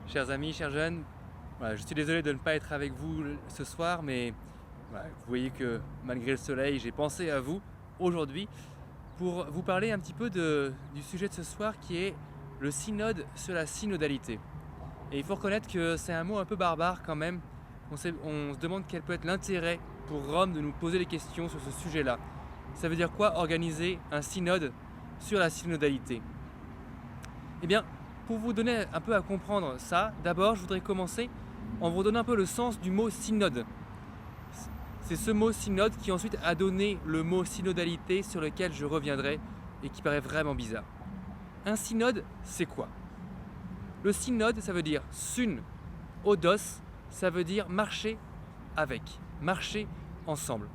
chers amis, chers jeunes. Voilà, je suis désolé de ne pas être avec vous ce soir, mais voilà, vous voyez que malgré le soleil, j'ai pensé à vous aujourd'hui pour vous parler un petit peu du sujet de ce soir qui est le synode sur la synodalité. Et il faut reconnaître que c'est un mot un peu barbare quand même. On se demande quel peut être l'intérêt pour Rome de nous poser des questions sur ce sujet-là. Ça veut dire quoi organiser un synode sur la synodalité? Eh bien, pour vous donner un peu à comprendre ça, d'abord je voudrais commencer en vous donnant un peu le sens du mot synode. C'est ce mot synode qui ensuite a donné le mot synodalité sur lequel je reviendrai et qui paraît vraiment bizarre. Un synode, c'est quoi? Le synode, ça veut dire sun, odos, ça veut dire marcher avec, marcher ensemble.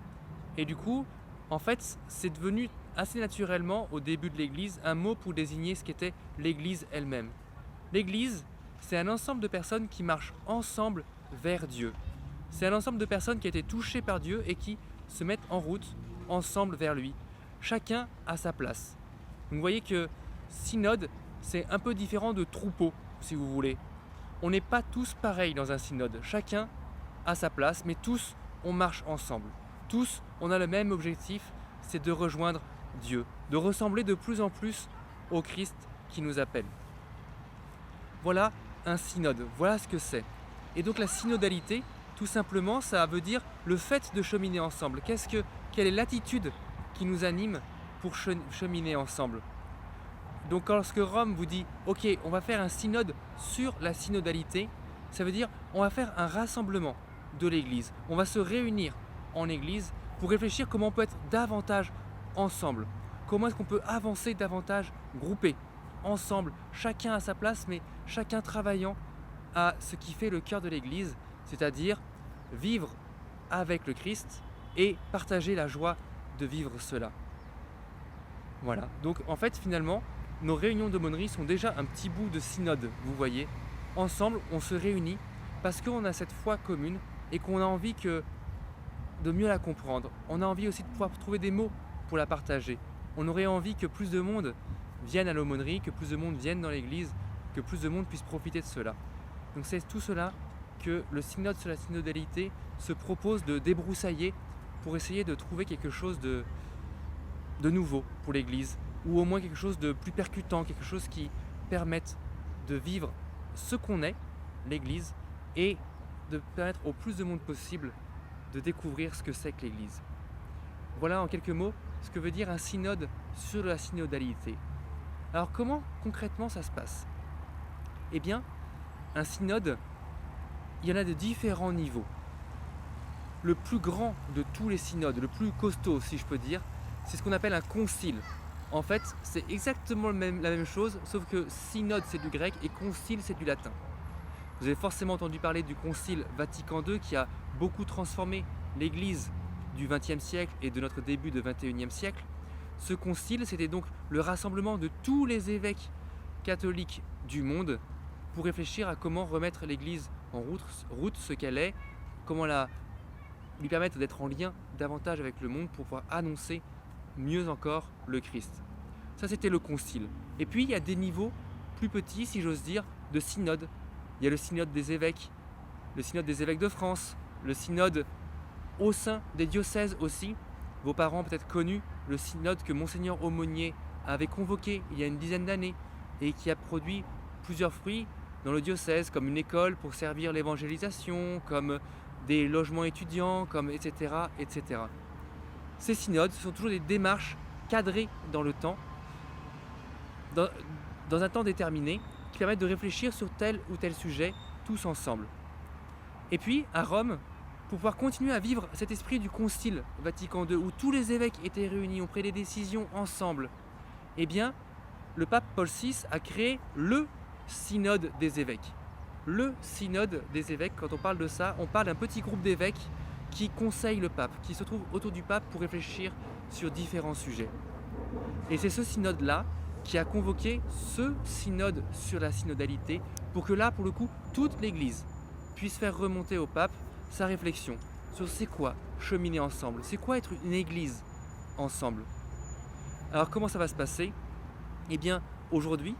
Et du coup, en fait, c'est devenu assez naturellement, au début de l'Église, un mot pour désigner ce qu'était l'Église elle-même. L'Église, c'est un ensemble de personnes qui marchent ensemble vers Dieu. C'est un ensemble de personnes qui a été touchées par Dieu et qui se mettent en route ensemble vers lui. Chacun à sa place. Donc vous voyez que synode, c'est un peu différent de troupeau, si vous voulez. On n'est pas tous pareils dans un synode. Chacun à sa place, mais tous, on marche ensemble. Tous, on a le même objectif, c'est de rejoindre Dieu, de ressembler de plus en plus au Christ qui nous appelle. Voilà un synode, voilà ce que c'est. Et donc la synodalité, tout simplement, ça veut dire le fait de cheminer ensemble. Quelle est l'attitude qui nous anime pour cheminer ensemble? Donc lorsque Rome vous dit « Ok, on va faire un synode sur la synodalité », ça veut dire on va faire un rassemblement de l'Église. On va se réunir en Église pour réfléchir comment on peut être davantage ensemble. Comment est-ce qu'on peut avancer davantage groupés, ensemble, chacun à sa place, mais chacun travaillant à ce qui fait le cœur de l'Église, c'est-à-dire vivre avec le Christ et partager la joie de vivre cela. Voilà, donc en fait finalement, nos réunions d'aumônerie sont déjà un petit bout de synode, vous voyez. Ensemble, on se réunit parce qu'on a cette foi commune et qu'on a envie de mieux la comprendre. On a envie aussi de pouvoir trouver des mots pour la partager. On aurait envie que plus de monde vienne à l'aumônerie, que plus de monde vienne dans l'église, que plus de monde puisse profiter de cela. Donc c'est tout cela que le synode sur la synodalité se propose de débroussailler pour essayer de trouver quelque chose de nouveau pour l'église, ou au moins quelque chose de plus percutant, quelque chose qui permette de vivre ce qu'on est, l'église, et de permettre au plus de monde possible de découvrir ce que c'est que l'église. Voilà en quelques mots ce que veut dire un synode sur la synodalité. Alors comment concrètement ça se passe? Eh bien, un synode, il y en a de différents niveaux. Le plus grand de tous les synodes, le plus costaud si je peux dire, c'est ce qu'on appelle un concile. En fait, c'est exactement la même chose, sauf que synode c'est du grec et concile c'est du latin. Vous avez forcément entendu parler du concile Vatican II qui a beaucoup transformé l'église du XXe siècle et de notre début du XXIe siècle. Ce concile, c'était donc le rassemblement de tous les évêques catholiques du monde pour réfléchir à comment remettre l'église en route ce qu'elle est, comment lui permettre d'être en lien davantage avec le monde pour pouvoir annoncer mieux encore le Christ. Ça, c'était le concile. Et puis, il y a des niveaux plus petits, si j'ose dire, de synode. Il y a le synode des évêques de France, le synode au sein des diocèses aussi. Vos parents ont peut-être connu le synode que Monseigneur Aumônier avait convoqué il y a une dizaine d'années et qui a produit plusieurs fruits dans le diocèse, comme une école pour servir l'évangélisation, comme des logements étudiants, comme etc. etc. Ces synodes, ce sont toujours des démarches cadrées dans le temps, dans un temps déterminé, qui permettent de réfléchir sur tel ou tel sujet tous ensemble. Et puis, à Rome, pour pouvoir continuer à vivre cet esprit du concile Vatican II, où tous les évêques étaient réunis, ont pris des décisions ensemble, eh bien, le pape Paul VI a créé le synode des évêques. Le synode des évêques, quand on parle de ça, on parle d'un petit groupe d'évêques qui conseillent le pape, qui se trouvent autour du pape pour réfléchir sur différents sujets. Et c'est ce synode-là qui a convoqué ce synode sur la synodalité pour que là, pour le coup, toute l'Église puisse faire remonter au pape sa réflexion sur c'est quoi cheminer ensemble, c'est quoi être une Église ensemble. Alors comment ça va se passer? Eh bien, aujourd'hui,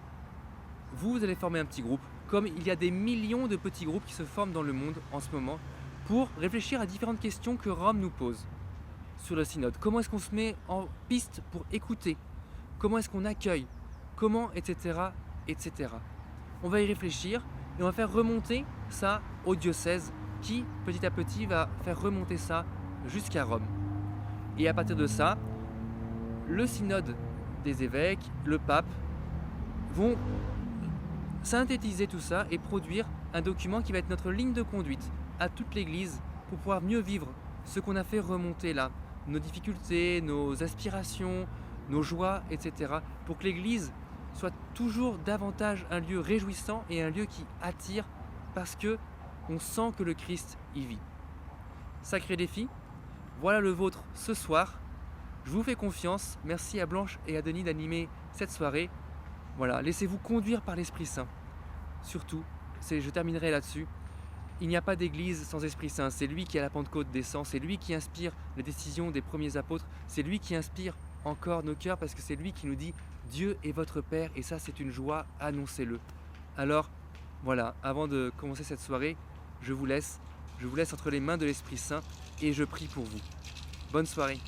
vous allez former un petit groupe, comme il y a des millions de petits groupes qui se forment dans le monde en ce moment, pour réfléchir à différentes questions que Rome nous pose sur le synode. Comment est-ce qu'on se met en piste pour écouter? Comment est-ce qu'on accueille? Comment, etc., etc. On va y réfléchir et on va faire remonter ça au diocèse qui, petit à petit, va faire remonter ça jusqu'à Rome. Et à partir de ça, le synode des évêques, le pape, vont synthétiser tout ça et produire un document qui va être notre ligne de conduite à toute l'Église pour pouvoir mieux vivre ce qu'on a fait remonter là, nos difficultés, nos aspirations, nos joies, etc. pour que l'Église soit toujours davantage un lieu réjouissant et un lieu qui attire parce que on sent que le Christ y vit. Sacré défi, voilà le vôtre ce soir. Je vous fais confiance. Merci à Blanche et à Denis d'animer cette soirée. Voilà, laissez-vous conduire par l'Esprit Saint. Surtout, je terminerai là-dessus. Il n'y a pas d'église sans Esprit Saint. C'est lui qui à la Pentecôte descend. C'est lui qui inspire les décisions des premiers apôtres. C'est lui qui inspire encore nos cœurs parce que c'est lui qui nous dit Dieu est votre Père et ça c'est une joie, annoncez-le. Alors voilà, avant de commencer cette soirée, je vous laisse entre les mains de l'Esprit Saint et je prie pour vous. Bonne soirée.